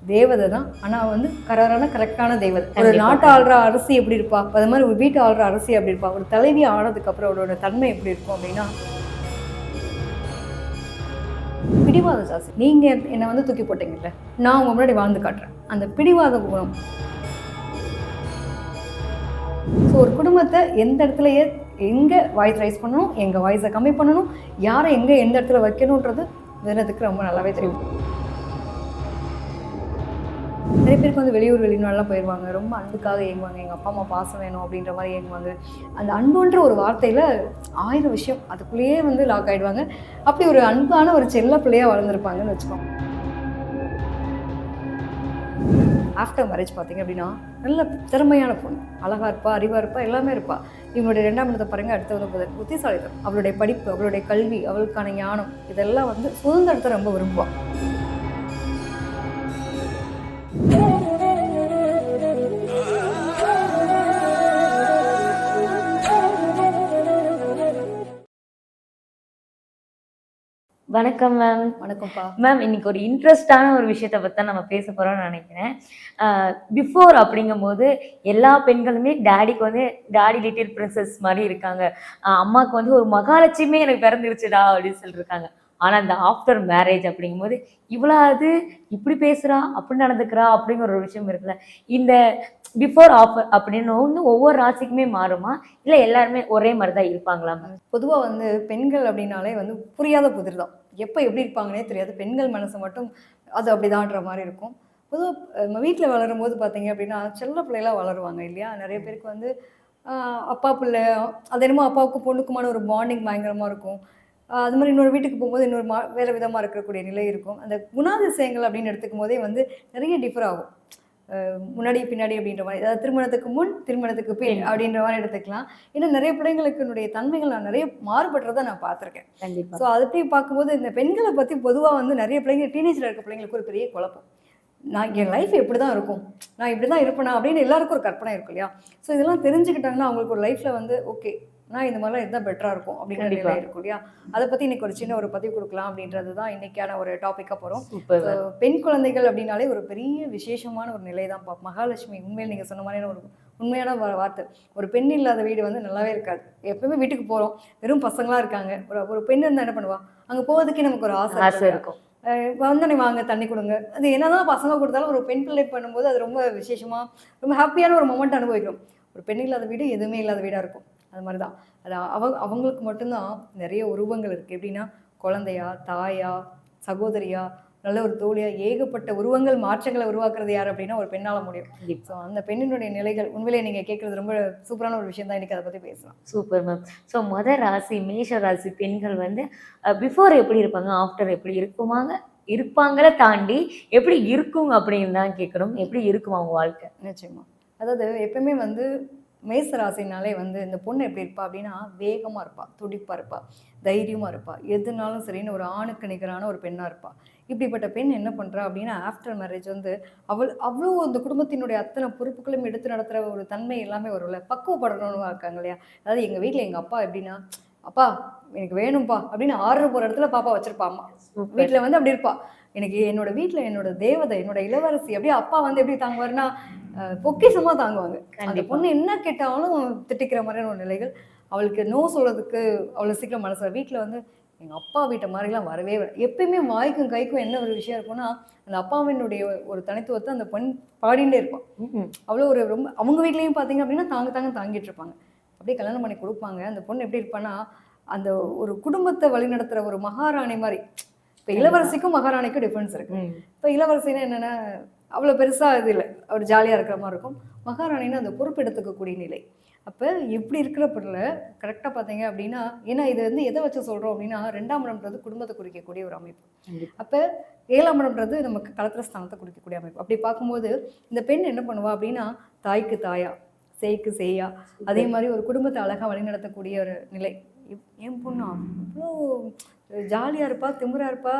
தேவதை தான். ஆனால் வந்து கரெக்டான தேவதை. ஒரு நாட்டை ஆள்ற அரசி எப்படி இருப்பா, அது மாதிரி ஒரு வீட்டை ஆள்ற அரசி எப்படி இருப்பா, ஒரு தலைவி ஆனதுக்கப்புறம் அவரோட தன்மை எப்படி இருக்கும் அப்படின்னா பிடிவாத ஜாஸ்தி. நீங்கள் என்னை வந்து தூக்கி போட்டீங்கல்ல, நான் உங்க முன்னாடி வாழ்ந்து காட்டுறேன். அந்த பிடிவாத குணம். ஸோ ஒரு குடும்பத்தை எந்த இடத்துலையே எங்கே வாய்ஸ் ரைஸ் பண்ணணும், எங்கே வாய்ஸை கம்மி பண்ணணும், யாரை எங்கே எந்த இடத்துல வைக்கணுன்றது வினத்துக்கு ரொம்ப நல்லாவே தெரியும். நிறைய பேருக்கு வந்து வெளியூர் வெளிநாடுலாம் போயிடுவாங்க, ரொம்ப அன்புக்காக ஏங்குவாங்க, எங்கள் அப்பா அம்மா பாசம் வேணும் அப்படின்ற மாதிரி ஏங்குவாங்க. அந்த அன்புன்ற ஒரு வார்த்தையில் 1000 விஷயம் அதுக்குள்ளேயே வந்து லாக் ஆகிடுவாங்க. அப்படி ஒரு அன்பான ஒரு செல்ல பிள்ளையாக வளர்ந்துருப்பாங்கன்னு வச்சுக்கோங்க. ஆஃப்டர் மேரேஜ் பார்த்தீங்க அப்படின்னா நல்ல திறமையான பொண்ணு, அழகாக இருப்பா, அறிவாக இருப்பா, எல்லாமே இருப்பா. இவங்களுடைய 2ஆம் இடத்தை பாருங்கள், அடுத்து வந்து புத்திசாலித்தனம், அவளுடைய படிப்பு, அவளுடைய கல்வி, அவளுக்கான ஞானம், இதெல்லாம் வந்து சுதந்திரத்தை ரொம்ப விரும்புவாள். வணக்கம் மேம். வணக்கம்ப்பா மேம். இன்னைக்கு ஒரு இன்ட்ரெஸ்டான ஒரு விஷயத்தை பற்றி தான் நம்ம பேச போகிறோம்னு நினைக்கிறேன். பிஃபோர் அப்படிங்கும்போது எல்லா பெண்களுமே டேடிக்கு வந்து டாடி லிட்டில் பிரின்சஸ் மாதிரி இருக்காங்க. அம்மாவுக்கு வந்து ஒரு மகாலட்சுமியே எனக்கு பிறந்துருச்சுடா அப்படின்னு சொல்லியிருக்காங்க. ஆனால் இந்த ஆஃப்டர் மேரேஜ் அப்படிங்கும்போது இவ்வளோ அது இப்படி பேசுகிறா, அப்படி நடந்துக்கிறா அப்படிங்கிற ஒரு விஷயம் இருக்குல்ல. இந்த பிஃபோர் ஆஃப்டர் அப்படின்னு ஒன்று ஒவ்வொரு ராசிக்குமே மாறுமா, இல்லை எல்லாருமே ஒரே மாதிரி தான் இருப்பாங்களா மேம்? பொதுவாக வந்து பெண்கள் அப்படின்னாலே வந்து புரியாத புதிர் தான். எப்போ எப்படி இருப்பாங்கன்னே தெரியாது. பெண்கள் மனசு மட்டும் அது அப்படிதான்ற மாதிரி இருக்கும். பொதுவாக நம்ம வீட்டில் வளரும்போது பார்த்தீங்க அப்படின்னா செல்ல பிள்ளைலாம் வளருவாங்க இல்லையா. நிறைய பேருக்கு வந்து அப்பா பிள்ளை அது என்னமோ அப்பாவுக்கும் பொண்ணுக்குமான ஒரு பாண்டிங் பயங்கரமாக இருக்கும். அது மாதிரி இன்னொரு வீட்டுக்கு போகும்போது இன்னொரு வேறு விதமாக இருக்கக்கூடிய நிலை இருக்கும். அந்த குணாதிசயங்கள் அப்படின்னு எடுத்துக்கும் போதே வந்து நிறைய டிஃபர் ஆகும். முன்னாடி பின்னாடி அப்படின்ற மாதிரி, அதாவது திருமணத்துக்கு முன் திருமணத்துக்கு பின் அப்படின்ற மாதிரி எடுத்துக்கலாம். ஏன்னா நிறைய பிள்ளைங்களுக்கு தன்மைகள் நான் நிறைய மாறுபடுறதை நான் பார்த்துருக்கேன். கண்டிப்பாக. ஸோ அதை போய் பார்க்கும்போது இந்த பெண்களை பற்றி பொதுவாக வந்து நிறைய பிள்ளைங்க டீனேஜில் இருக்க பிள்ளைங்களுக்கு ஒரு பெரிய குழப்பம். நான் என் லைஃப் எப்படி தான் இருக்கும், நான் இப்படி தான் இருப்பேனா அப்படின்னு எல்லாருக்கும் ஒரு கற்பனை இருக்கும் இல்லையா. ஸோ இதெல்லாம் தெரிஞ்சுக்கிட்டாங்கன்னா அவங்களுக்கு ஒரு லைஃப்பில் வந்து ஓகே நான் இந்த மாதிரிலாம் இருந்தால் பெட்டராக இருக்கும் அப்படிங்கிற நிலை இருக்கும் இல்லையா. அதை பற்றி இன்னைக்கு ஒரு சின்ன ஒரு பதிவு கொடுக்கலாம் அப்படின்றது தான் இன்னைக்கான ஒரு டாப்பிக்காக போகிறோம். பெண் குழந்தைகள் அப்படின்னாலே ஒரு பெரிய விசேஷமான ஒரு நிலை தான். மகாலட்சுமி உண்மையில் நீங்கள் சொன்ன மாதிரியான ஒரு உண்மையான வார்த்தை. ஒரு பெண் இல்லாத வீடு வந்து நல்லாவே இருக்காது. எப்பவுமே வீட்டுக்கு போகிறோம், வெறும் பசங்களாக இருக்காங்க. ஒரு பெண் இருந்தால் என்ன பண்ணுவா, அங்கே போகிறதுக்கே நமக்கு ஒரு ஆசை இருக்கும். வந்தோடனே வாங்க தண்ணி கொடுங்க, அது என்னதான் பசங்க கொடுத்தாலும் ஒரு பெண் பிள்ளை பண்ணும்போது அது ரொம்ப விசேஷமாக ரொம்ப ஹாப்பியான ஒரு மொமெண்ட் அனுபவிக்கும். ஒரு பெண் இல்லாத வீடு எதுவுமே இல்லாத வீடாக இருக்கும். அது மாதிரி தான் அது அவங்களுக்கு மட்டும்தான் நிறைய உருவங்கள் இருக்குது. எப்படின்னா குழந்தையா, தாயா, சகோதரியா, நல்ல ஒரு தோழியா, ஏகப்பட்ட உருவங்கள் மாற்றங்களை உருவாக்குறது யார் அப்படின்னா ஒரு பெண்ணால் முடியும். ஸோ அந்த பெண்ணினுடைய நிலைகள் உண்மையிலே நீங்கள் கேட்குறது ரொம்ப சூப்பரான ஒரு விஷயம் தான். இன்றைக்கி அதை பற்றி பேசலாம். Super ma'am. ஸோ ராசி மேஷ ராசி பெண்கள் வந்து பிஃபோர் எப்படி இருப்பாங்க, ஆஃப்டர் எப்படி இருப்பாங்கள தாண்டி எப்படி இருக்கும் அப்படின்னு தான் கேட்குறோம். எப்படி இருக்கும் அவங்க வாழ்க்கை? நிச்சயமா. அதாவது எப்பவுமே வந்து மேச ராசினாலே வந்து இந்த பொண்ணு எப்படி இருப்பா அப்படின்னா வேகமாக இருப்பா, துடிப்பாக இருப்பா, தைரியமாக இருப்பா, எதுனாலும் சரின்னு ஒரு ஆணுக்கு நிகரான ஒரு பெண்ணாக இருப்பா. இப்படிப்பட்ட பெண் என்ன பண்ணுறா அப்படின்னா ஆஃப்டர் மேரேஜ் வந்து அவ்வளோ அந்த குடும்பத்தினுடைய அத்தனை பொறுப்புகளும் எடுத்து நடத்துகிற ஒரு தன்மை எல்லாமே வரும்ல. பக்குவப்படணும்னு இருக்காங்க இல்லையா. அதாவது எங்கள் வீட்டில் எங்கள் அப்பா எப்படின்னா, அப்பா எனக்கு வேணும்ப்பா அப்படின்னு ஆர்டர் போகிற இடத்துல பாப்பா வச்சிருப்பா. அம்மா வீட்டில் வந்து அப்படி இருப்பா. எனக்கு என்னோட வீட்டில் என்னோட தேவதை, என்னோட இளவரசி அப்படியே அப்பா வந்து எப்படி தாங்குவாருன்னா பொக்கிஷமாக தாங்குவாங்க. அந்த பொண்ணு என்ன கேட்டாலும் திட்டிக்கிற மாதிரியான ஒரு நிலைகள். அவளுக்கு நோ சொல்கிறதுக்கு அவ்வளோ சீக்கிரம் மனசு. வீட்டில் வந்து எங்கள் அப்பா வீட்டை மாதிரிலாம் வரவே எப்பயுமே வாய்க்கும் கைக்கும் என்ன ஒரு விஷயம் இருக்குன்னா அந்த அப்பாவினுடைய ஒரு தனித்துவத்தை அந்த பெண் பாடிண்டே இருப்பான். அவ்வளோ ஒரு ரொம்ப அவங்க வீட்லேயும் பார்த்தீங்க அப்படின்னா தாங்கிட்டு இருப்பாங்க. அப்படியே கல்யாணம் பண்ணி கொடுப்பாங்க. அந்த பொண்ணு எப்படி இருப்பான்னா அந்த ஒரு குடும்பத்தை வழிநடத்துகிற ஒரு மகாராணி மாதிரி. இப்போ இளவரசிக்கும் மகாராணிக்கும் டிஃப்ரென்ஸ் இருக்குது. இப்போ இளவரசின்னா என்னென்னா அவ்வளோ பெருசாக இது இல்லை, அவர் ஜாலியாக இருக்கிற மாதிரி இருக்கும். மகாராணின்னு அந்த பொறுப்பு எடுத்துக்கக்கூடிய நிலை. அப்போ இப்படி இருக்கிறப்பல கரெக்டாக பார்த்தீங்க அப்படின்னா, ஏன்னா இது வந்து எதை வச்சு சொல்கிறோம் அப்படின்னா 2ஆம் இடம்ன்றது குடும்பத்தை குறிக்கக்கூடிய ஒரு அமைப்பு. அப்போ 7ஆம் இடம்ன்றது நமக்கு களத்திர ஸ்தானத்தை குறிக்கக்கூடிய அமைப்பு. அப்படி பார்க்கும்போது இந்த பெண் என்ன பண்ணுவா அப்படின்னா தாய்க்கு தாயா, சேய்க்கு சேயா, அதே மாதிரி ஒரு குடும்பத்தை அழகாக வழிநடத்தக்கூடிய ஒரு நிலை. என் பொண்ணா அவ்வளோ ஜாலியாக இருப்பா, திமுறாக இருப்பா,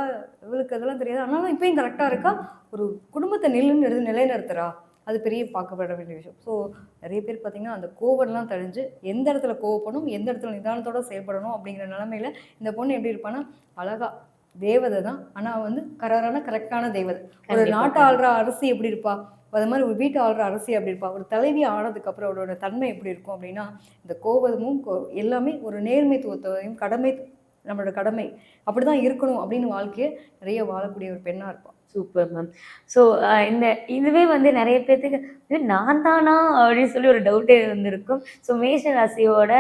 இவளுக்கு அதெல்லாம் தெரியாது, ஆனாலும் இப்பயும் கரெக்டாக இருக்கா, ஒரு குடும்பத்தை நிலைநிறுத்துறா. அது பெரிய பார்க்கப்பட வேண்டிய விஷயம். ஸோ நிறைய பேர் பார்த்திங்கன்னா அந்த கோவம்லாம் தழிஞ்சு எந்த இடத்துல கோவப்படணும், எந்த இடத்துல நிதானத்தோடு செயல்படணும் அப்படிங்கிற நிலமையில் இந்த பொண்ணு எப்படி இருப்பான்னா அழகாக தேவதை தான். ஆனா வந்து கரெக்டான தேவதை. ஒரு கண்டிப்பா, நாட்ட ஆள்ற கண்டிப்பா. அரசி எப்படி இருப்பா? அது மாரி ஒரு வீட்ட ஆள்ற அரசி எப்படி இருப்பா? ஒரு தலைவி ஆனதுக்கப்புறம் அவளோட தன்மை எப்படி இருக்கும் அப்படின்னா, இந்த கோவமும் எல்லாமே ஒரு நேர்மைத்துவத்தையும், நம்மளோட கடமை அப்படிதான் இருக்கணும் அப்படின்னு வாழ்க்கைய நிறைய வாழக்கூடிய ஒரு பெண்ணா இருப்பா. Super ma'am. ஸோ இந்த இதுவே வந்து நெறைய பேத்துக்கு இது நான் தானா அப்படின்னு சொல்லி ஒரு டவுட்டே இருந்திருக்கும். ஸோ மேஷ ராசியோட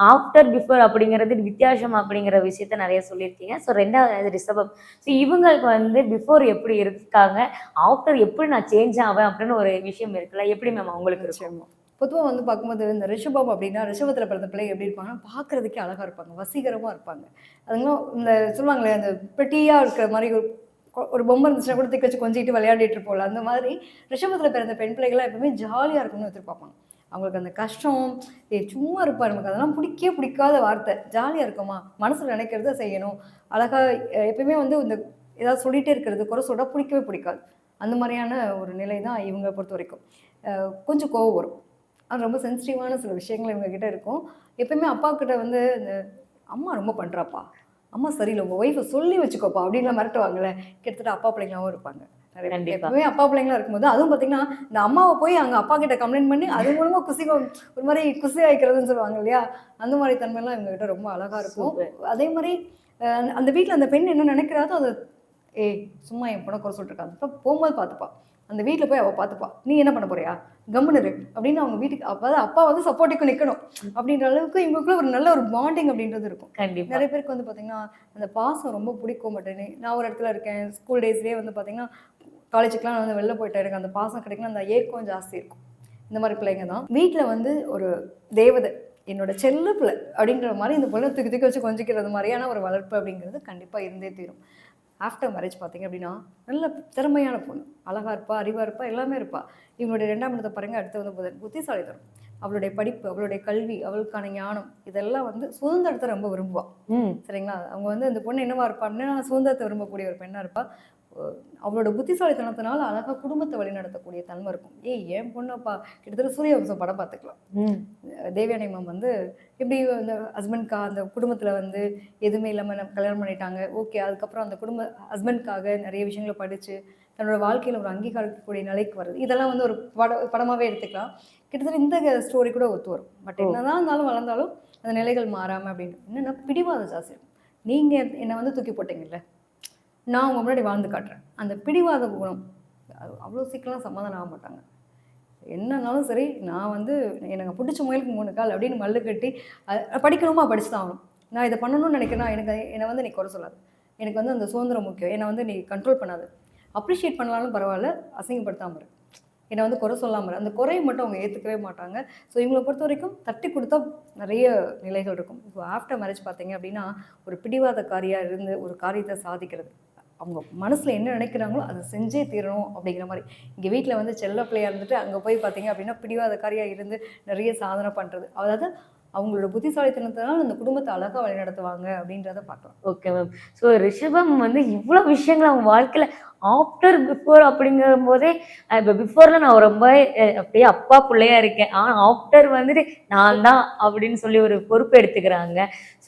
ஆஃப்டர், பிஃபோர் அப்படிங்கிறது வித்தியாசம் அப்படிங்கிற விஷயத்த நெறைய சொல்லியிருக்கீங்க. ஸோ 2வது ரிஷபம். ஸோ இவங்களுக்கு வந்து பிஃபோர் எப்படி இருக்காங்க? ஆஃப்டர் எப்படி நான் சேஞ்ச் ஆவேன் அப்படின்னு ஒரு விஷயம் இருக்குல்ல. எப்படி மேம் அவங்களுக்கு இருக்கும்? நிச்சயமா. பொதுவா வந்து பார்க்கும்போது இந்த ரிஷபம் அப்படின்னா, ரிஷபத்தில பிறந்த பிள்ளை எப்படி இருப்பாங்கன்னா, பார்க்கறதுக்கே அழகா இருப்பாங்க. வசீகரமா இருப்பாங்க. அதுங்களும் இந்த சொல்லுவாங்களே, அந்த பெட்டியா இருக்கிற மாரி ஒரு பொம்மை இருந்துச்சுன்னா கூட தூக்கி வச்சு கொஞ்சிட்டு விளையாடிட்டு இருப்போம்ல, அந்த மாதிரி ரிஷபத்தில பிறந்த பெண் பிள்ளைகள்லாம் எப்பவுமே ஜாலியா இருக்கணும்னு எதிர்பார்ப்பாங்க. அவங்களுக்கு அந்த கஷ்டம், சும்மா இருப்பா நமக்கு அதெல்லாம் பிடிக்கவே பிடிக்காத வார்த்தை. ஜாலியா இருக்கோமா, மனசுல நினைக்கிறத செய்யணும். அழகா எப்பயுமே வந்து இந்த ஏதாவது சொல்லிட்டே இருக்கிறது, குறை சொல்றா பிடிக்கவே பிடிக்காது. அந்த மாரியான ஒரு நிலை தான் இவங்கள பொறுத்தவரைக்கும். கொஞ்சம் கோவம் வரும். ரொம்ப சென்சிட்டிவான சில விஷயங்கள் இவங்க கிட்ட இருக்கும். எப்பயுமே அப்பாக்கிட்ட வந்து இந்த "அம்மா ரொம்ப பண்றாப்பா. அம்மா சரியில்ல. உங்க ஒய்ஃப சொல்லி வச்சுக்கோப்பா" அப்படின்லாம் மிரட்டுவாங்கல்ல. கிட்டத்தட்ட அப்பா பிள்ளைங்களாவும் இருப்பாங்க. நெறைய பேர். கண்டிப்பா. எப்பவுமே அப்பா பிள்ளைங்களா இருக்கும்போது, அதுவும் பார்த்தீங்கன்னா, இந்த அம்மாவ போய் அங்க அப்பா கிட்ட கம்ப்ளைண்ட் பண்ணி, அது மூலமா ஒரு மாரி குசி ஆயிக்கிறதுன்னு சொல்லுவாங்க இல்லையா? அந்த மாரி தன்மைலாம் இவங்க கிட்ட ரொம்ப அழகா இருக்கும். சூப்பர். அதே மாரி அந்த வீட்ல அந்த பெண் என்ன நினைக்கிறாளோ, அத "ஏய் சும்மா என் பொண்ண குறை சொல்லிட்டு இருக்காத. போம்போது பார்த்துப்பா. அந்த வீட்ல போய் அவ பார்த்துப்பா. நீ என்ன பண்ண போறியா? கம்முனு இரு" அப்படின்னு அவங்க வீட்டுக்கு அப்பதான் அப்பா வந்து சப்போர்ட்டுக்கு நிக்கணும். அப்படின்ற அளவுக்கு இவங்களுக்குள்ள ஒரு நல்ல ஒரு பாண்டிங் அப்படின்றது இருக்கும். கண்டிப்பா. நெறைய பேருக்கு வந்து பார்த்தீங்கன்னா, அந்த பாசம் ரொம்ப பிடிக்கும். பட் நான் ஒரு இடத்துல இருக்கேன். ஸ்கூல் டேஸ்லயே வந்து பார்த்தீங்கன்னா, காலேஜுக்குலாம் நான் வந்து வெளில போயிட்டேன். எனக்கு அந்த பாசம் கிடைக்கல. அந்த ஏக்கம் ஜாஸ்தி இருக்கும். இந்த மாரி பிள்ளைங்க தான். வீட்ல வந்து ஒரு தேவதை. என்னோட செல்ல பிள்ளை அப்படின்ற மாரி இந்த பொண்ண தூக்கி தூக்கி வச்சு கொஞ்சிக்கிறது மாரியான ஒரு வளர்ப்பு அப்படிங்கிறது கண்டிப்பா இருந்தே தீரும். ஆஃப்டர் மேரேஜ் பார்த்தீங்க அப்படின்னா, நல்ல திறமையான பொண்ணு. அழகா இருப்பா, அறிவா இருப்பா, எல்லாமே இருப்பா. இவங்களுடைய 2ஆம் இடத்த பாருங்க, அடுத்து வந்து புதன். புத்திசாலித்தனம். அவளுடைய படிப்பு, அவளுடைய கல்வி, அவளுக்கான ஞானம் இதெல்லாம் வந்து சுதந்திரத்த ரொம்ப விரும்புவா. ம். சரிங்களா? அவங்க வந்து இந்த பொண்ணு என்னவா இருப்பா அப்படின்னா, சுதந்திரத்த விரும்பக்கூடிய ஒரு பெண்ணா இருப்பா. அ அவளோட புத்திசாலித்தனத்தினால அழகா குடும்பத்த வழிநடத்தக்கூடிய தன்மை இருக்கும். என் பொண்ணப்பா கிட்டத்தட்ட சூரியவம்சம் படம் பார்த்துக்கலாம். ம். தேவயானி மேம் வந்து எப்படி அந்த அந்த குடும்பத்தில வந்து எதுவுமே இல்லாம கல்யாணம் பண்ணிட்டாங்க. ஓகே. அதுக்கப்புறம் அந்த ஹஸ்பண்ட்காக நிறைய விஷயங்கள படிச்சு, தன்னோட வாழ்க்கையில ஒரு அங்கீகாரக்கூடிய நிலைக்கு வருது. இதெல்லாம் வந்து ஒரு படமாவே எடுத்துக்கலாம். கிட்டத்தட்ட இந்த ஸ்டோரி கூட ஒத்து வரும். பட் ஓ! என்னதான் இருந்தாலும் வளர்ந்தாலும் அந்த நிலைகள் மாறாம அப்படின்னு. என்னன்னா பிடிவாதம் ஜாஸ்தி இருக்கும். நீங்க என்ன வந்து தூக்கி போட்டீங்கல்ல, நான் உங்க முன்னாடி வாழ்ந்து காட்டுறேன். அந்த பிடிவாத குணம் அவ்வளோ சீக்கிரம் சமாதானம் ஆக மாட்டாங்க. என்னன்னாலும் சரி, நான் வந்து எனக்கு புடிச்ச முயலுக்கு 3 கால் அப்படின்னு மல்லு கட்டி, படிக்கணுமா படிச்சு தான் ஆகணும். நான் இத பண்ணணும்னு நினைக்கிறேன்னா, என்ன வந்து நீ குறை சொல்லாத. எனக்கு வந்து அந்த சுதந்திரம் முக்கியம். என்ன வந்து நீ கண்ட்ரோல் பண்ணாத. அப்ரிஷியேட் பண்ணாலும் பரவால்ல, அசிங்கப்படுத்தாம இரு. என்ன வந்து குறை சொல்லாம இரு. அந்த குறைய மட்டும் அவங்க ஏத்துக்கவே மாட்டாங்க. ஸோ இவங்கள பொறுத்தவரைக்கும் தட்டி குடுத்தா நெறைய நிலைகள் இருக்கும். இப்போ ஆஃப்டர் மேரேஜ் பார்த்தீங்க அப்படின்னா, ஒரு பிடிவாதக்காரியா இருந்து ஒரு காரியத்த சாதிக்கிறது. அவங்க மனசுல என்ன நினைக்கிறாங்களோ அத செஞ்சே தீரணும் அப்படிங்கிற மாரி. இங்க வீட்ல வந்து செல்ல பிள்ளையா இருந்துட்டு, அங்க போய் பார்த்தீங்க அப்படின்னா, பிடிவாதக்காரியா இருந்து நெறைய சாதனை பண்றது. அதாவது அவங்களோட புத்திசாலித்தனத்தினால அந்த குடும்பத்த அழகா வழிநடத்துவாங்க அப்படின்றத பார்க்கலாம். Okay ma'am. ஸோ ரிஷபம் வந்து இவ்ளோ விஷயங்கள் அவங்க வாழ்க்கையில ஆஃப்டர், பிஃபோர் அப்படிங்கும்போதே இப்ப பிஃபோர்ல நான் ரொம்ப அப்படியே அப்பா புள்ளையா இருக்கேன். ஆனா ஆஃப்டர் வந்துட்டு நான் தான் அப்படின்னு சொல்லி ஒரு பொறுப்பு எடுத்துக்கிறாங்க.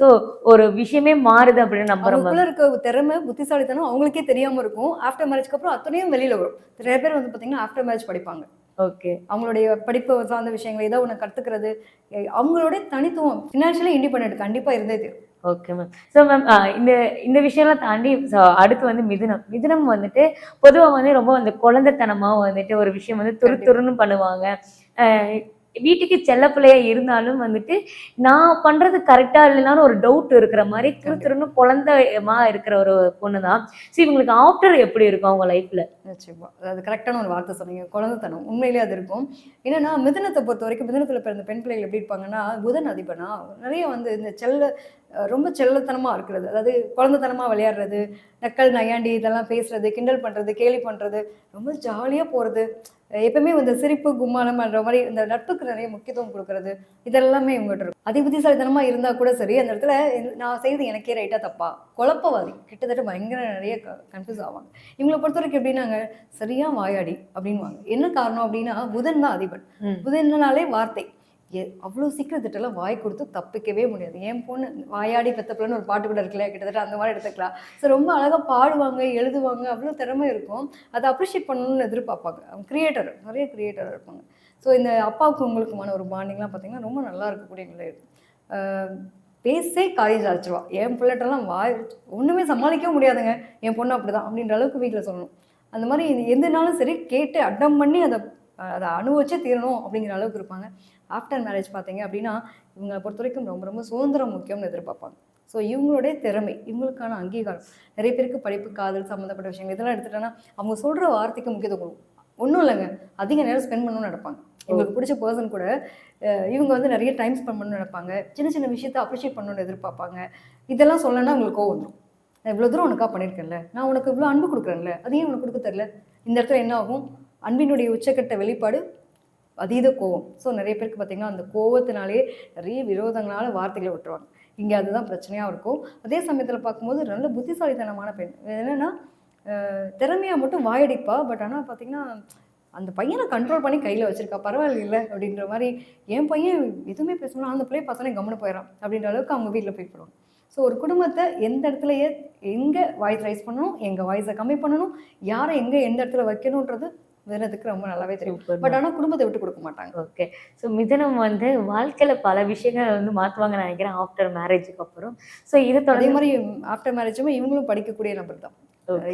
ஸோ ஒரு விஷயமே மாறுது அப்படின்னு நம்புறேன் மேம். அவங்களுக்குள்ள இருக்க திறமை, புத்திசாலித்தனம் அவங்களுக்கே தெரியாம இருக்கும். ஆஃப்டர் மேரேஜ்க்கு அப்புறம் அத்தனையும் வெளில வரும். நிறைய பேர் வந்து பார்த்தீங்கன்னா, ஆஃப்டர் மேரேஜ் படிப்பாங்க. ஓகே. அவங்களுடைய படிப்பு சார்ந்த விஷயங்கள் ஏதோ ஒண்ணு கத்துக்கிறது. அவங்களுடைய தனித்துவம் ஃபினான்ஷியலி இண்டிபெண்டன்ட் கண்டிப்பா இருந்தே தீரும். Okay ma'am. ஸோ மேம் இந்த இந்த விஷயம்லாம் தாண்டி அடுத்து வந்து மிதுனம். மிதுனம் வந்துட்டு பொதுவா வந்து ரொம்ப அந்த குழந்தைத்தனமா வந்துட்டு ஒரு விஷயம் வந்து துரு கண்டிப்பா. துருன்னு பண்ணுவாங்க. அ வீட்டுக்கு செல்ல பிள்ளையா இருந்தாலும் வந்துட்டு, நான் பண்றது கரெக்ட்டா இல்லைனாலும் ஒரு டவுட் இருக்கிற மாரி துரு கண்டிப்பா. துருன்னு குழந்தைமா இருக்கிற ஒரு பொண்ணு தான். ஸோ இவங்களுக்கு ஆஃப்டர் எப்படி இருக்கும் அவங்க லைஃப்ல? நிச்சயமா. அதாவது கரெக்ட்டான ஒரு வார்த்தை சொன்னீங்க. குழந்தைத்தனம். உண்மையிலேயே அது இருக்கும். என்னன்னா, மிதுனத்த பொறுத்தவரைக்கும் மிதுனத்தில பிறந்த பெண் பிள்ளைகள் எப்படி இருப்பாங்கன்னா, புதன் அதிபனா நெறைய வந்து இந்த ரொம்ப செல்லத்தனமா இருக்கிறது. அதாவது குழந்தைத்தனமா விளையாடுறது, நக்கல், நையாண்டி இதெல்லாம் பேசுறது, கிண்டல் பண்றது, கேலி பண்றது, ரொம்ப ஜாலியா போறது. எப்பவுமே வந்து சிரிப்பு, கும்மாளம் பண்ற மாரி இந்த நட்புக்கு நெறைய முக்கியத்துவம் குடுக்குறது, இதெல்லாமே இவங்ககிட்ட இருக்கும். அதி புத்திசாலித்தனமா இருந்தா கூட சரி, அந்த இடத்துல நான் செய்றது எனக்கே ரைட்டா தப்பா? குழப்பவாதி. கிட்டத்தட்ட பயங்கர நெறைய கன்ஃப்யூஸ் ஆவாங்க. இவங்கள பொறுத்தவரைக்கும் எப்படின்னாங்க, சரியா வாயாடி அப்படின்னுவாங்க. என்ன காரணம் அப்படின்னா, புதன் தான் அதிபன். ம். புதன்னாலே வார்த்தை. அவ்வளோ சீக்கிரம் திட்டெல்லாம் வாய் கொடுத்து தப்பிக்கவே முடியாது. என் பொண்ணு வாயாடி பெத்த பிள்ளைன்னு ஒரு பாட்டு கூட இருக்குல்ல, கிட்டத்தட்ட அந்த மாதிரி எடுத்துக்கலாம். ஸோ ரொம்ப அழகாக பாடுவாங்க, எழுதுவாங்க, அவ்வளோ திறமை இருக்கும். அதை அப்ரிஷியேட் பண்ணணும்னு எதிர்பார்ப்பாங்க. அவங்க கிரியேட்டர், நிறைய கிரியேட்டர் இருப்பாங்க. ஸோ இந்த அப்பாவுக்கு உங்களுக்குமான ஒரு பாண்டிங்லாம் பார்த்தீங்கன்னா ரொம்ப நல்லா இருக்கக்கூடிய நிலை இருக்கும். பேசே காரியம் சாதிச்சிருவா. என் பிள்ளைகிட்டலாம் வாய் ஒன்றுமே சமாளிக்கவே முடியாதுங்க, என் பொண்ணு அப்படிதான் அப்படின்ற அளவுக்கு வீட்டில் சொல்லணும். அந்த மாதிரி எதுனாலும் சரி கேட்டு அட்டம் பண்ணி அதை அதை அனுபவிச்சே தீரணும் அப்படிங்கிற அளவுக்கு இருப்பாங்க. ஆஃப்டர் மேரேஜ் பார்த்தீங்க அப்படின்னா இவங்களை பொறுத்த வரைக்கும் ரொம்ப ரொம்ப சுதந்திரம் முக்கியம்னு எதிர்பார்ப்பாங்க. ஸோ இவங்களுடைய திறமை, இவங்களுக்கான அங்கீகாரம், நிறைய பேருக்கு படிப்பு, காதல் சம்மந்தப்பட்ட விஷயங்கள் இதெல்லாம் எடுத்துட்டோன்னா அவங்க சொல்கிற வார்த்தைக்கு முக்கியத்துவம் கொடுக்கும். ஒன்றும் இல்லைங்க, அதிக நேரம் ஸ்பெண்ட் பண்ணணும்னு நினைப்பாங்க. இவங்களுக்கு பிடிச்ச பர்சன் கூட இவங்க வந்து நிறைய டைம் ஸ்பெண்ட் பண்ணணும்னு நினைப்பாங்க. சின்ன சின்ன விஷயத்தை அப்ரிஷியேட் பண்ணணும்னு எதிர்பார்ப்பாங்க. இதெல்லாம் சொல்லணும்னா உங்களுக்கு கோவம் வந்துடும். நான் இவ்வளோ தூரம் உனக்காக பண்ணியிருக்கேன்ல, நான் உனக்கு இவ்வளோ அன்பு கொடுக்குறேன்ல, அதையும் உனக்கு கொடுக்க தெரில. இந்த இடத்துல என்ன ஆகும், அன்பினுடைய உச்சக்கட்ட வெளிப்பாடு அதீத கோவம். ஸோ நிறைய பேருக்கு பார்த்திங்கன்னா அந்த கோவத்தினாலே நிறைய விரோதங்களால வார்த்தைகளை விட்டுருவாங்க. இங்கே அதுதான் பிரச்சனையாக இருக்கும். அதே சமயத்தில் பார்க்கும்போது நல்ல புத்திசாலித்தனமான பெண். என்னென்னா திறமையாக மட்டும் வாயடிப்பா. பட் ஆனால் பார்த்திங்கன்னா அந்த பையனை கண்ட்ரோல் பண்ணி கையில் வச்சுருக்கா. பரவாயில்ல அப்படின்ற மாதிரி. என் பையன் எதுவுமே பேசணும், அந்த பிள்ளையை பார்த்தோன்னே கம்முன்னு போயிடறான் அப்படின்ற அளவுக்கு அவங்க வீட்டில் போய் போடுவாங்க. ஸோ ஒரு குடும்பத்தை எந்த இடத்துலையே எங்கே வாய்ஸ் ரைஸ் பண்ணணும், எங்கே வாய்ஸை கம்மி பண்ணணும், யாரை எங்கே எந்த இடத்துல வைக்கணுன்றது வேறதுக்கு ரொம்ப நல்லாவே தெரியும். பட் ஆனால் குடும்பத்தை விட்டு கொடுக்க மாட்டாங்க. ஓகே. ஸோ மிதுனம் வந்து வாழ்க்கையில் பல விஷயங்கள் வந்து மாற்றுவாங்கன்னு நினைக்கிறேன் ஆஃப்டர் மேரேஜுக்கு அப்புறம். ஸோ இது அதே மாதிரி ஆஃப்டர் மேரேஜுமே இவங்களும் படிக்கக்கூடிய நபர் தான்.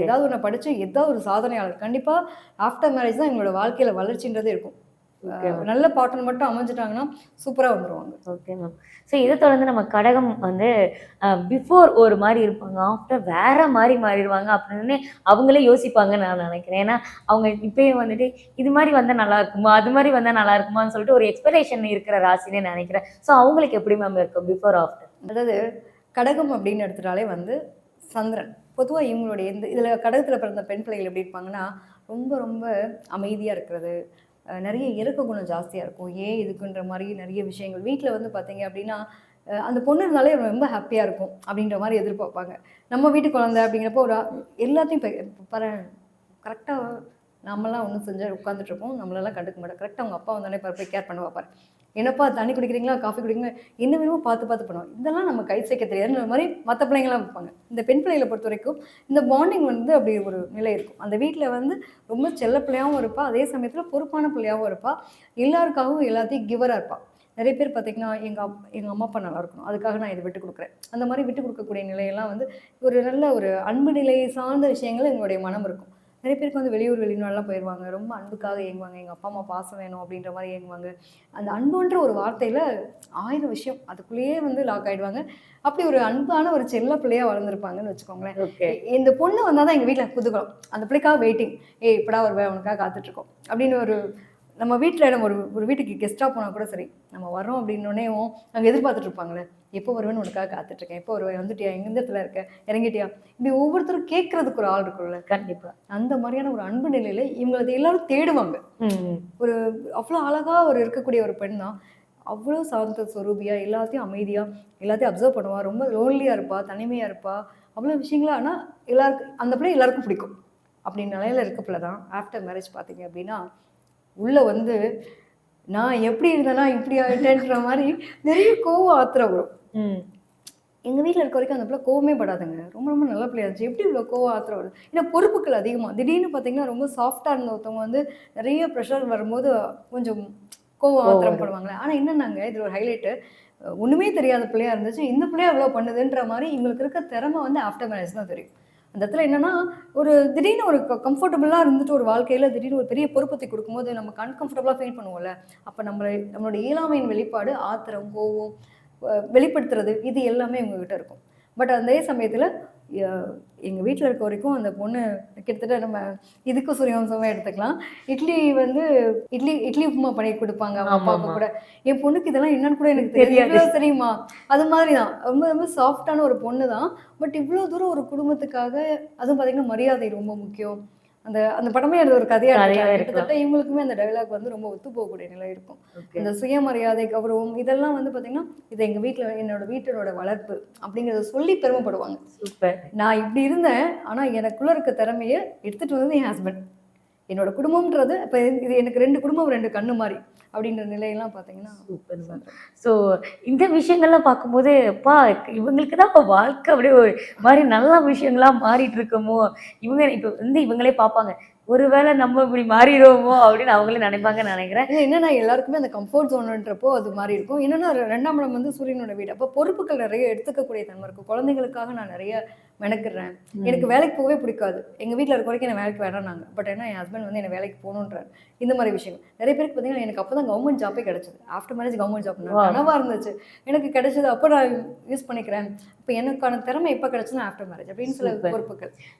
ஏதாவது ஒன்று படித்து ஏதாவது ஒரு சாதனையாளர் கண்டிப்பாக ஆஃப்டர் மேரேஜ் தான் எங்களோட வாழ்க்கையில் வளர்ச்சின்றதே இருக்கும். நல்ல பார்ட்னர் மட்டும் அமைஞ்சிட்டாங்கன்னா சூப்பராக வந்துடுவாங்க. Okay ma'am. ஸோ இதை தொடர்ந்து நம்ம கடகம் வந்து பிஃபோர் ஒரு மாதிரி இருப்பாங்க, ஆஃப்டர் வேற மாதிரி மாறிடுவாங்க அப்படின்னு அவங்களே யோசிப்பாங்கன்னு நான் நினைக்கிறேன். ஏன்னா அவங்க இப்பயே வந்துட்டு இது மாதிரி வந்தால் நல்லா இருக்குமா, அது மாதிரி வந்தால் நல்லா இருக்குமான்னு சொல்லிட்டு ஒரு எக்ஸ்பெக்டேஷன் இருக்கிற ராசினே நினைக்கிறேன். ஸோ அவங்களுக்கு எப்படி மேம் இருக்கும் பிஃபோர் ஆஃப்டர்? அதாவது கடகம் அப்படின்னு எடுத்துட்டாலே வந்து சந்திரன் பொதுவாக இவங்களுடைய இதில் கடகத்தில் பிறந்த பெண் பிள்ளைகள் எப்படி இருப்பாங்கன்னா ரொம்ப ரொம்ப அமைதியாக இருக்கிறது, நிறைய இறக்க குணம் ஜாஸ்தியாக இருக்கும். ஏன் இதுக்குன்ற மாதிரி நிறைய விஷயங்கள் வீட்டில் வந்து பார்த்தீங்க அப்படின்னா அந்த பொண்ணு இருந்தாலே ரொம்ப ஹாப்பியாக இருக்கும் அப்படின்ற மாதிரி எதிர்பார்ப்பாங்க. நம்ம வீட்டு குழந்தை அப்படிங்கிறப்போ ஒரு எல்லாத்தையும் கரெக்டாக நம்மளாம் ஒன்றும் செஞ்சு உட்காந்துட்ருப்போம், நம்மளெல்லாம் கண்டுக்க மாட்டோம். கரெக்டாக அவங்க அப்பா வந்தாலே போய் கேர் பண்ண வைப்பார். என்னப்பா தண்ணி குடிக்கிறீங்களா, காஃபி குடிக்கிறீங்களா, என்ன வேணுமோ பார்த்து பார்த்து பண்ணுவோம். இதெல்லாம் நம்ம கை சேர்க்க தெரியாதுன்ற மாதிரி மற்ற பிள்ளைங்களாம் வைப்பாங்க. இந்த பெண் பிள்ளைகளை பொறுத்த வரைக்கும் இந்த பாண்டிங் வந்து அப்படி ஒரு நிலை இருக்கும். அந்த வீட்டில் வந்து ரொம்ப செல்ல பிள்ளையாகவும் இருப்பாள், அதே சமயத்தில் பொறுப்பான பிள்ளையாகவும் இருப்பாள், எல்லாருக்காகவும் எல்லாத்தையும் கிவராக இருப்பாள். நிறைய பேர் பார்த்திங்கன்னா எங்கள் அம்மா அப்பா நல்லா இருக்கணும், அதுக்காக நான் இதை விட்டு கொடுக்குறேன். அந்த மாதிரி விட்டு கொடுக்கக்கூடிய நிலையெல்லாம் வந்து ஒரு நல்ல ஒரு அன்பு நிலையை சார்ந்த விஷயங்கள் எங்களுடைய மனம் இருக்கும். நிறைய பேருக்கு வந்து வெளிநாடுலாம் போயிடுவாங்க, ரொம்ப அன்புக்காக ஏங்குவாங்க, எங்கள் அப்பா அம்மா பாசம் வேணும் அப்படின்ற மாதிரி ஏங்குவாங்க. அந்த அன்புன்ற ஒரு வார்த்தையில் 1000 விஷயம் அதுக்குள்ளேயே வந்து லாக் ஆகிடுவாங்க. அப்படி ஒரு அன்பான ஒரு செல்ல பிள்ளையாக வளர்ந்துருப்பாங்கன்னு வச்சுக்கோங்களேன். ஓகே. இந்த பொண்ணு வந்தால் தான் எங்கள் வீட்டில் குதூகலம், அந்த பிள்ளைக்காக வெயிட்டிங், இப்படா வருவேன் அவனுக்காக காத்துட்ருக்கோம் அப்படின்னு ஒரு நம்ம வீட்டில் நம்ம ஒரு வீட்டுக்கு கெஸ்ட்டாக போனால் கூட சரி, நம்ம வரோம் அப்படின்னோடனேவும் நாங்கள் எதிர்பார்த்துட்டு இருப்பாங்களே, எப்போ வருவேன்னு உனக்காக காத்துட்ருக்கேன், எப்போ வருவேன், வந்துட்டியா, எந்த இடத்துல இருக்க, இறங்கிட்டியா, இப்படி ஒவ்வொருத்தரும் கேட்கறதுக்கு ஒரு ஆள் இருக்குல்ல. கண்டிப்பாக அந்த மாதிரியான ஒரு அன்பு நிலையில் இவங்களை எல்லாரும் தேடுவாங்க. ஒரு அவ்வளோ அழகாக ஒரு இருக்கக்கூடிய ஒரு பெண் தான். அவ்வளோ சாந்த ஸ்வரூபியாக எல்லாத்தையும் அமைதியாக எல்லாத்தையும் அப்சர்வ் பண்ணுவாள். ரொம்ப லோன்லியாக இருப்பாள், தனிமையாக இருப்பாள், அவ்வளோ விஷயங்களா. ஆனால் எல்லாருக்கும் அந்த பிள்ளை எல்லாருக்கும் பிடிக்கும். அப்படின்னு நிலையில் இருக்க பிள்ளை தான் ஆஃப்டர் மேரேஜ் பார்த்தீங்க அப்படின்னா உள்ளே வந்து நான் எப்படி இருந்தேன்னா இப்படி ஆகிட்டேன்ற மாதிரி நிறைய கோவம் ஆத்திரம் வரும். எங்கள் வீட்டில் இருக்க வரைக்கும் அந்த பிள்ளை கோவமே படாதுங்க, ரொம்ப ரொம்ப நல்ல பிள்ளையா இருந்துச்சு. எப்படி இவ்வளோ கோவம் ஆத்திரம் வருது, ஏன்னா பொறுப்புகள் அதிகமாக. திடீர்னு பார்த்தீங்கன்னா ரொம்ப சாஃப்டாக இருந்த ஒருத்தவங்க வந்து நிறைய ப்ரெஷர் வரும்போது கொஞ்சம் கோவம் ஆத்திரம் படுவாங்களே. ஆனால் என்னன்னாங்க இதில் ஒரு ஹைலைட்டு, ஒன்றுமே தெரியாத பிள்ளையாக இருந்துச்சு, இந்த பிள்ளையா இவ்வளோ பண்ணுதுன்ற மாதிரி இவங்களுக்கு இருக்க திறமை வந்து ஆஃப்டர் மேரேஜ் தான் தெரியும். அந்த இடத்துல என்னென்னா ஒரு திடீர்னு ஒரு கம்ஃபர்டபுளாக இருந்துட்டு ஒரு வாழ்க்கையில் திடீர்னு ஒரு பெரிய பொறுப்பத்தை கொடுக்கும்போது நமக்கு அன்கம்ஃபர்டபுளாக ஃபீல் பண்ணுவோம்ல. அப்போ நம்மளோட இயலாமையின் வெளிப்பாடு ஆத்திரம், கோவம் வெளிப்படுத்துறது இது எல்லாமே இவங்ககிட்ட இருக்கும். பட் அதே சமயத்தில் எங்கள் வீட்டில் இருக்க வரைக்கும் அந்த பொண்ணு கிட்டத்தட்ட நம்ம இதுக்கும் சூரியவம்சமாக எடுத்துக்கலாம். இட்லி உப்புமா பண்ணி கொடுப்பாங்க அவங்க அப்பாவுக்கு கூட. என் பொண்ணுக்கு இதெல்லாம் என்னன்னு கூட எனக்கு தெரியாது, தெரியுமா, அது மாதிரி தான். ரொம்ப ரொம்ப சாஃப்டான ஒரு பொண்ணு தான். பட் இவ்வளோ தூரம் ஒரு குடும்பத்துக்காக, அதுவும் பார்த்திங்கன்னா மரியாதை ரொம்ப முக்கியம். அந்த படமே அது ஒரு கதையாக கிட்டத்தட்ட இவங்களுக்குமே அந்த டைலாக் வந்து ரொம்ப ஒத்து போகக்கூடிய நிலை இருக்கும். இந்த சுயமரியாதை, கௌரவம் இதெல்லாம் வந்து பார்த்தீங்கன்னா இது எங்கள் வீட்டில் என்னோட வீட்டோட வளர்ப்பு அப்படிங்கிறத சொல்லி பெருமைப்படுவாங்க. சூப்பர். நான் இப்படி இருந்தேன், ஆனால் எனக்குள்ளே இருக்க திறமையை எடுத்துகிட்டு வந்தது என் ஹஸ்பண்ட். என்னோட குடும்பம்ன்றது இப்போ இது எனக்கு 2 குடும்பம் 2 கண்ணு மாதிரி அப்படின்ற நிலையெல்லாம் பார்த்தீங்கன்னா சூப்பர் மேம். ஸோ இந்த விஷயங்கள்லாம் பார்க்கும்போது அப்பா இவங்களுக்கு தான் இப்போ வாழ்க்கை அப்படியே ஒரு மாதிரி நல்ல விஷயங்களா மாறிட்டு இருக்குமோ, இவங்க இப்போ வந்து இவங்களே பார்ப்பாங்க ஒருவேளை நம்ம இப்படி மாறிடுவோமோ அப்படின்னு அவங்களே நினைப்பாங்கன்னு நினைக்கிறேன். இது என்னன்னா எல்லாருக்குமே அந்த கம்ஃபர்ட் ஜோன்ன்றப்போ அது மாதிரி இருக்கும். என்னன்னா 2ஆம் இடம் வந்து சூரியனோட வீடு. அப்போ பொறுப்புகள் நிறைய எடுத்துக்கக்கூடிய தன்மை இருக்கும். குழந்தைகளுக்காக நான் நிறைய மெனக்கிடுறேன். எனக்கு வேலைக்கு போகவே பிடிக்காது. எங்க வீட்ல இருக்க வரைக்கும் என்ன வேலைக்கு வேணாம்னாங்க. பட் ஏன்னா என் ஹஸ்பண்ட் வந்து என்ன வேலைக்கு போகணுன்றாரு. இந்த மாதிரி விஷயங்கள். நிறைய பேருக்கு பார்த்தீங்கன்னா எனக்கு அப்போ தான் கவர்மெண்ட் ஜாப்பே கிடைச்சது. After marriage government job Wow. கனவா இருந்துச்சு. எனக்கு கிடைச்சது அப்போ நான் யூஸ் பண்ணிக்கிறேன். இப்போ எனக்கான திறமை எப்போ கிடைச்சுன்னா ஆஃப்டர் மேரேஜ் அப்படின்னு சில Super. பொறுப்புகள்.